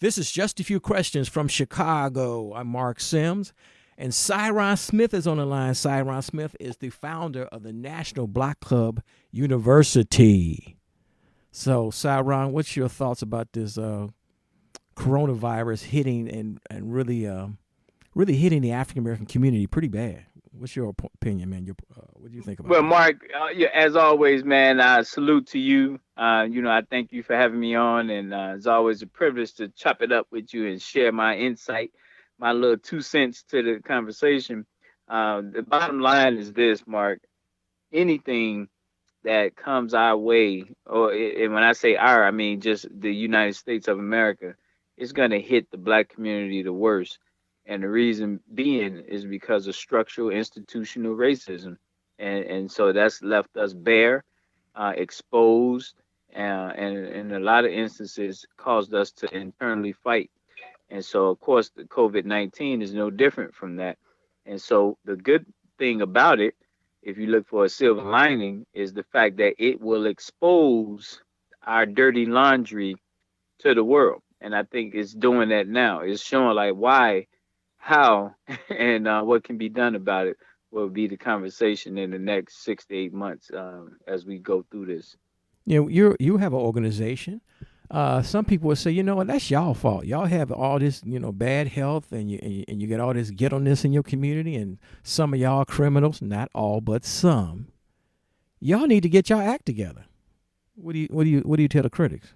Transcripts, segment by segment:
This is Just a Few Questions from Chicago. I'm Marc Sims, and Syron Smith is on the line. Syron Smith is the founder of the National Black Club University. So, Syron, what's your thoughts about this coronavirus hitting and really hitting the African American community pretty bad? What's your opinion, man? What do you think about Well, this? Mark, yeah, as always, man, I salute to you. I thank you for having me on, and it's always a privilege to chop it up with you and share my insight, my little 2 cents to the conversation. The bottom line is this, Mark. Anything that comes our way, and when I say our, I mean just the United States of America, it's going to hit the black community the worst. And the reason being is because of structural institutional racism. And so that's left us bare, exposed, and in a lot of instances caused us to internally fight. And so, of course, the COVID-19 is no different from that. And so the good thing about it, if you look for a silver lining, is the fact that it will expose our dirty laundry to the world. And I think it's doing that now. It's showing like why, how, and what can be done about it will be the conversation in the next 6 to 8 months as we go through this. You have an organization. Some people would say, you know what, that's y'all fault. Y'all have all this, bad health, and you get all this ghetto-ness in your community, and some of y'all are criminals, not all, but some. Y'all need to get y'all act together. What do you tell the critics?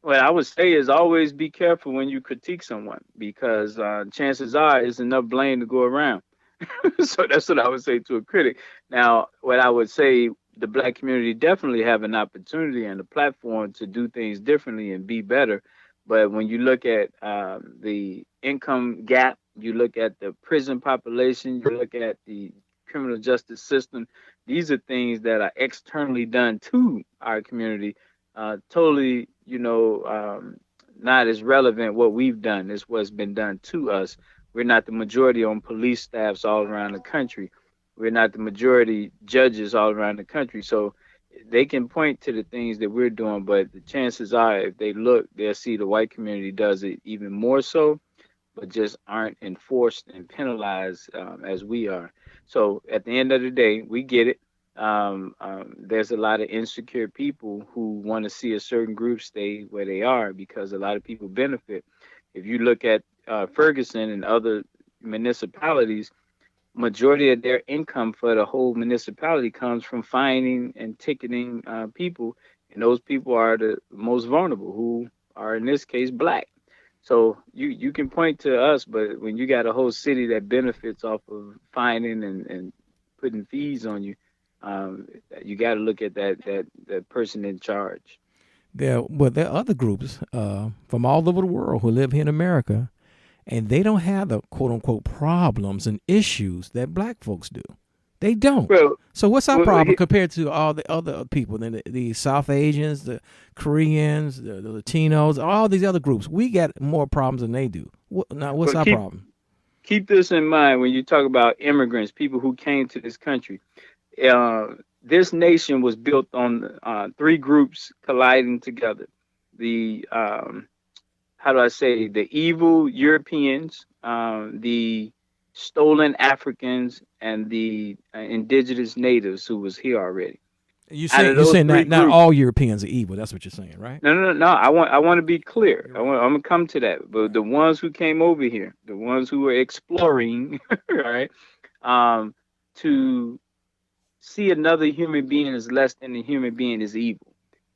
What I would say is always be careful when you critique someone because chances are it's enough blame to go around. So that's what I would say to a critic. Now, what I would say, the black community definitely have an opportunity and a platform to do things differently and be better. But when you look at the income gap, you look at the prison population, you look at the criminal justice system, these are things that are externally done to our community, totally, not as relevant what we've done as what's been done to us. We're not the majority on police staffs all around the country. We're not the majority judges all around the country. So they can point to the things that we're doing, but the chances are, if they look, they'll see the white community does it even more so, but just aren't enforced and penalized as we are. So at the end of the day, we get it. There's a lot of insecure people who want to see a certain group stay where they are because a lot of people benefit. If you look at Ferguson and other municipalities, majority of their income for the whole municipality comes from fining and ticketing people, and those people are the most vulnerable, who are in this case black. So you can point to us, but when you got a whole city that benefits off of fining and putting fees on you, you got to look at that person in charge. There are other groups from all over the world who live here in America, and they don't have the quote unquote problems and issues that black folks do. They don't. Well, So what's our well, problem compared to all the other people, the South Asians, the Koreans, the Latinos, all these other groups? We got more problems than they do. Now, what's well, our problem? keep this in mind when you talk about immigrants, people who came to this country. Uh, this nation was built on three groups colliding together. The how do I say, the evil Europeans, the stolen Africans, and the indigenous natives who was here already. You Out of saying you're those saying three not groups, all Europeans are evil? That's what you're saying, right? no. I want to be clear. You're right. I'm gonna come to that. But the ones who came over here, the ones who were exploring, right, um, to see another human being as less than a human being is evil.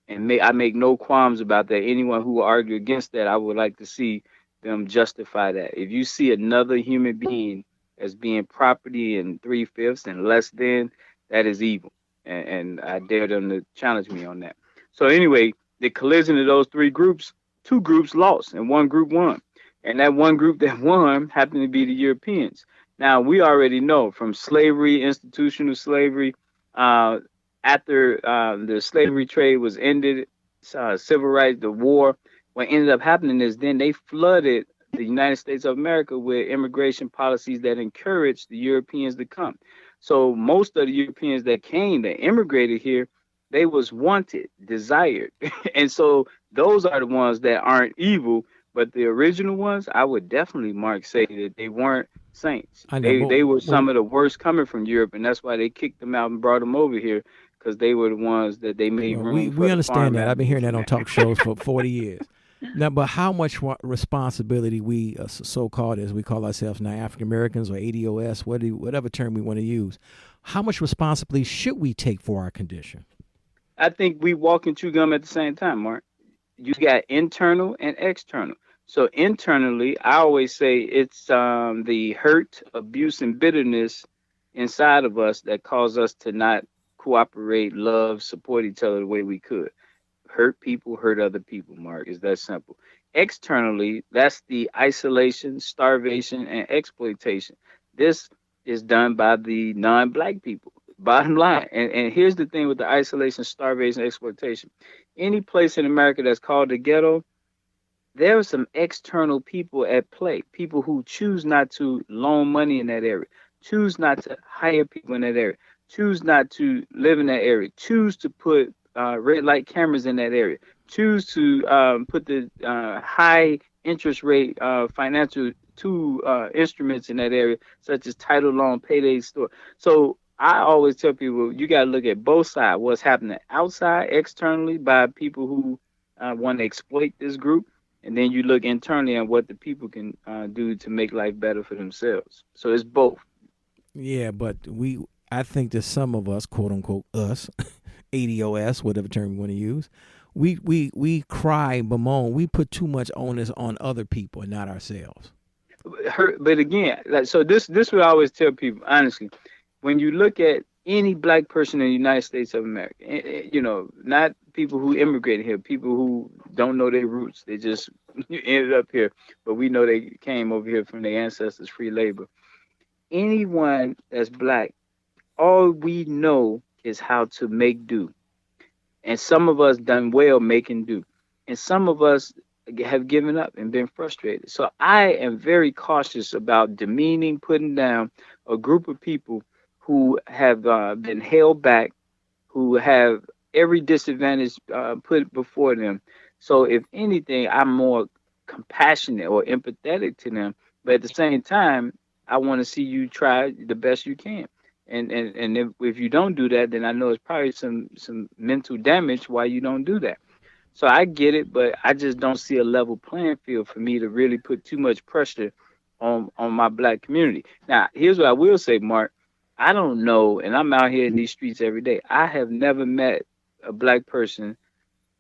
And I make no qualms about that. Anyone who will argue against that, I would like to see them justify that. If you see another human being as being property and three-fifths and less than, that is evil. And I dare them to challenge me on that. So anyway, the collision of those three groups, two groups lost and one group won. And that one group that won happened to be the Europeans. Now, we already know from slavery, institutional slavery, uh, after the slavery trade was ended, civil rights, the war, what ended up happening is then they flooded the United States of America with immigration policies that encouraged the Europeans to come. So most of the Europeans that came, that immigrated here, they was wanted, desired. And so those are the ones that aren't evil, But the original ones, I would definitely, Mark, say that they weren't saints. I know, They were but some of the worst coming from Europe, and that's why they kicked them out and brought them over here because they were the ones that they made well, room we for the understand farm that. I've been animals hearing that and on that. talk shows for 40 years. Now, but how much responsibility we, so-called, as we call ourselves now, African Americans or ADOS, whatever term we want to use, how much responsibility should we take for our condition? I think we walk and chew gum at the same time, Mark. You got internal and external. So internally, I always say it's the hurt, abuse, and bitterness inside of us that cause us to not cooperate, love, support each other the way we could. Hurt people, hurt other people, Mark. It's that simple. Externally, that's the isolation, starvation, and exploitation. This is done by the non-black people. Bottom line. And here's the thing with the isolation, starvation, exploitation. Any place in America that's called the ghetto, there are some external people at play, people who choose not to loan money in that area, choose not to hire people in that area, choose not to live in that area, choose to put red light cameras in that area, choose to put the high interest rate financial instruments in that area, such as title loan, payday store. So I always tell people you got to look at both sides, what's happening outside externally by people who want to exploit this group, and then you look internally at what the people can do to make life better for themselves. So it's both. Yeah, but I think that some of us, quote unquote, us, ADOS, whatever term you want to use, we cry, bemoan, we put too much onus on other people and not ourselves. But again, like, so this would I always tell people honestly. When you look at any black person in the United States of America, not people who immigrated here, people who don't know their roots, they just ended up here, but we know they came over here from their ancestors, free labor. Anyone that's black, all we know is how to make do. And some of us done well making do. And some of us have given up and been frustrated. So I am very cautious about demeaning, putting down a group of people who have been held back, who have every disadvantage put before them. So if anything, I'm more compassionate or empathetic to them. But at the same time, I want to see you try the best you can. And if you don't do that, then I know it's probably some mental damage why you don't do that. So I get it, but I just don't see a level playing field for me to really put too much pressure on my black community. Now, here's what I will say, Mark. I don't know, and I'm out here in these streets every day. I have never met a black person,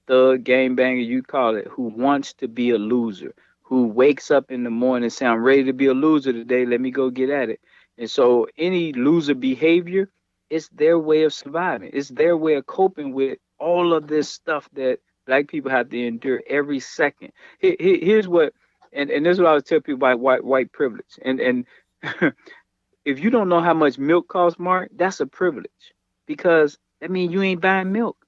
thug, gang banger, you call it, who wants to be a loser, who wakes up in the morning saying, I'm ready to be a loser today. Let me go get at it. And so any loser behavior, it's their way of surviving. It's their way of coping with all of this stuff that black people have to endure every second. Here's what, and this is what I was telling people about white privilege. And if you don't know how much milk costs, Mark, that's a privilege because that means you ain't buying milk.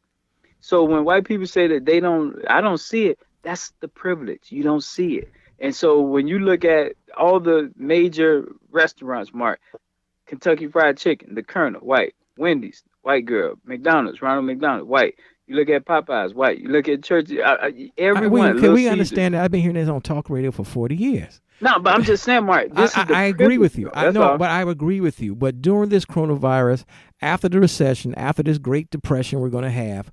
So when white people say that I don't see it, that's the privilege. You don't see it. And so when you look at all the major restaurants, Mark, Kentucky Fried Chicken, the Colonel, white, Wendy's, white girl, McDonald's, Ronald McDonald, white. You look at Popeyes, white. You look at church, everyone. We understand that. I've been hearing this on talk radio for 40 years. No, but I'm just saying, Mark, this is the I agree with you. I know, but I agree with you. But during this coronavirus, after the recession, after this Great Depression we're going to have,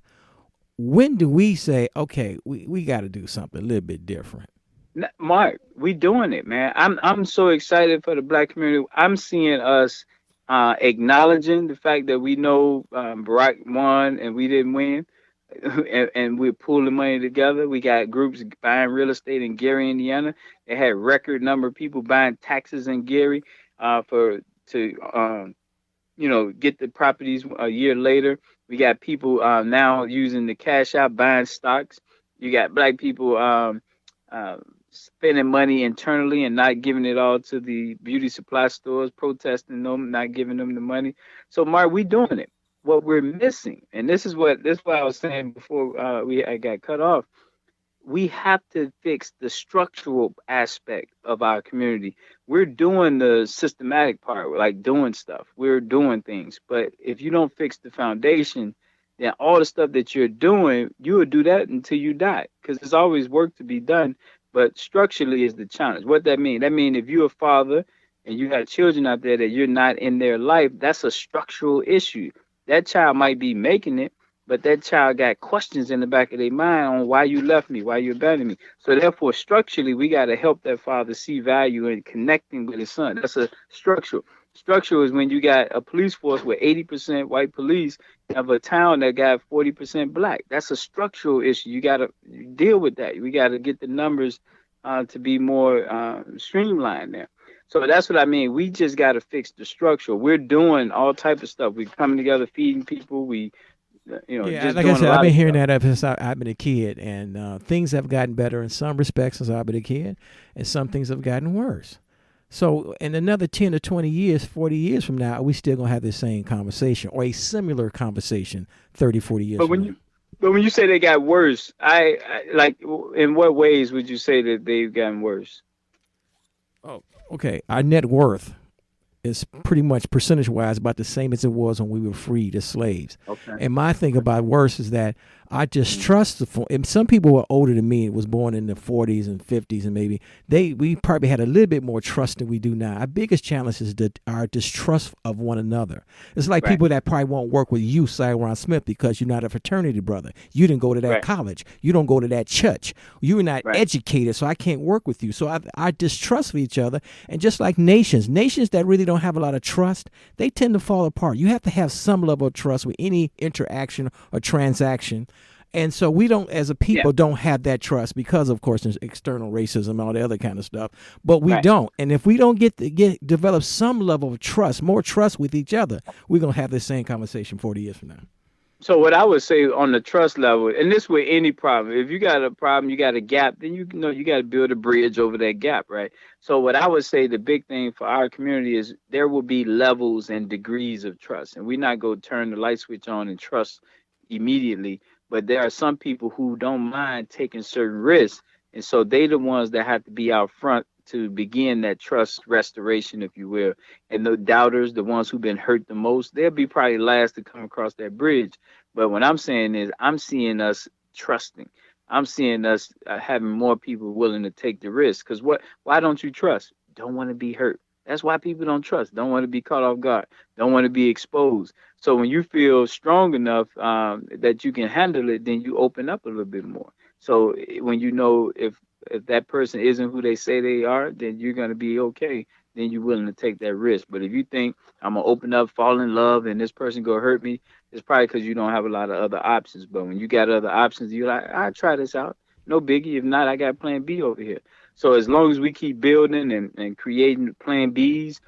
when do we say, okay, we got to do something a little bit different? Mark, we doing it, man. I'm so excited for the black community. I'm seeing us acknowledging the fact that we know Barack won and we didn't win. And we're pulling money together. We got groups buying real estate in Gary, Indiana. They had record number of people buying taxes in Gary to get the properties a year later. We got people now using the cash out buying stocks. You got black people spending money internally and not giving it all to the beauty supply stores, protesting them, not giving them the money. So, Mark, we doing it. What we're missing, and this is what I was saying before I got cut off. We have to fix the structural aspect of our community. We're doing the systematic part, like doing stuff. We're doing things, but if you don't fix the foundation, then all the stuff that you're doing, you will do that until you die, because there's always work to be done. but structurally is the challenge. What that mean? That mean if you're a father and you have children out there that you're not in their life, that's a structural issue. That child might be making it, but that child got questions in the back of their mind on why you left me, why you abandoned me. So therefore, structurally, we got to help that father see value in connecting with his son. That's a structural. Structural is when you got a police force with 80% white police of a town that got 40% black. That's a structural issue. You got to deal with that. We got to get the numbers to be more streamlined there. So that's what I mean. We just got to fix the structure. We're doing all type of stuff. We coming together, feeding people. We, Yeah, just like I doing a said, I've lot been of hearing stuff. that ever since I've been a kid, and things have gotten better in some respects since I've been a kid, and some things have gotten worse. So in another 10 to 20 years, 40 years from now, are we still going to have the same conversation or a similar conversation 30, 40 years But from when now? you, but when you say they got worse, I like. In what ways would you say that they've gotten worse? Oh, okay. Our net worth is pretty much percentage wise about the same as it was when we were freed as slaves. Okay. And my thing Okay. about worse is that I distrust and some people were older than me, was born in the 40s and 50s, and maybe we probably had a little bit more trust than we do now. Our biggest challenge is our distrust of one another. It's like Right. people that probably won't work with you, Syron Smith, because you're not a fraternity brother. You didn't go to that Right. college. You don't go to that church. You're not Right. educated, so I can't work with you. So I distrust of each other. And just like nations that really don't have a lot of trust, they tend to fall apart. You have to have some level of trust with any interaction or transaction. And so we don't, as a Yeah. people, don't have that trust because, of course, there's external racism and all the other kind of stuff. But we Right. don't. And if we don't develop some level of trust, more trust with each other, we're gonna have this same conversation 40 years from now. So what I would say on the trust level, and this with any problem, if you got a problem, you got a gap, then you know you got to build a bridge over that gap, right? So what I would say the big thing for our community is there will be levels and degrees of trust, and we're not going to turn the light switch on and trust immediately. But there are some people who don't mind taking certain risks, and so they the ones that have to be out front to begin that trust restoration, if you will. And the doubters, the ones who've been hurt the most, they'll be probably last to come across that bridge. But what I'm saying is, I'm seeing us trusting. I'm seeing us having more people willing to take the risk. Because what? Why don't you trust? Don't want to be hurt. That's why people don't trust. Don't want to be caught off guard. Don't want to be exposed. So when you feel strong enough that you can handle it, then you open up a little bit more. So when you know if that person isn't who they say they are, then you're gonna be okay. Then you're willing to take that risk. But if you think I'm gonna open up, fall in love, and this person gonna hurt me, it's probably because you don't have a lot of other options. But when you got other options, you're like, I try this out. No biggie. If not, I got plan B over here. So as long as we keep building and creating plan Bs,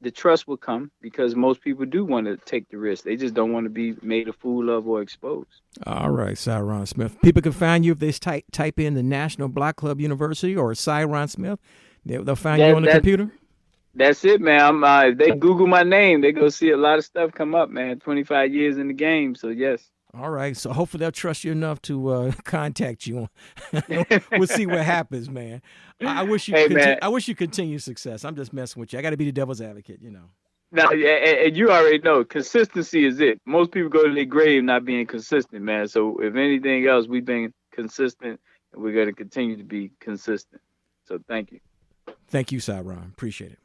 the trust will come because most people do want to take the risk. They just don't want to be made a fool of or exposed. All right, Syron Smith. People can find you if they type in the National Block Club University or Syron Smith. They'll find you That on the that computer. that's it, man. If they Google my name, they go see a lot of stuff come up, man. 25 years in the game, so yes. All right. So hopefully they'll trust you enough to contact you. We'll see what happens, man. I wish you Hey, man. I wish you continued success. I'm just messing with you. I got to be the devil's advocate, you know. Now, and you already know, consistency is it. Most people go to their grave not being consistent, man. So if anything else, we've been consistent, and we're going to continue to be consistent. So thank you. Thank you, Syron. Appreciate it.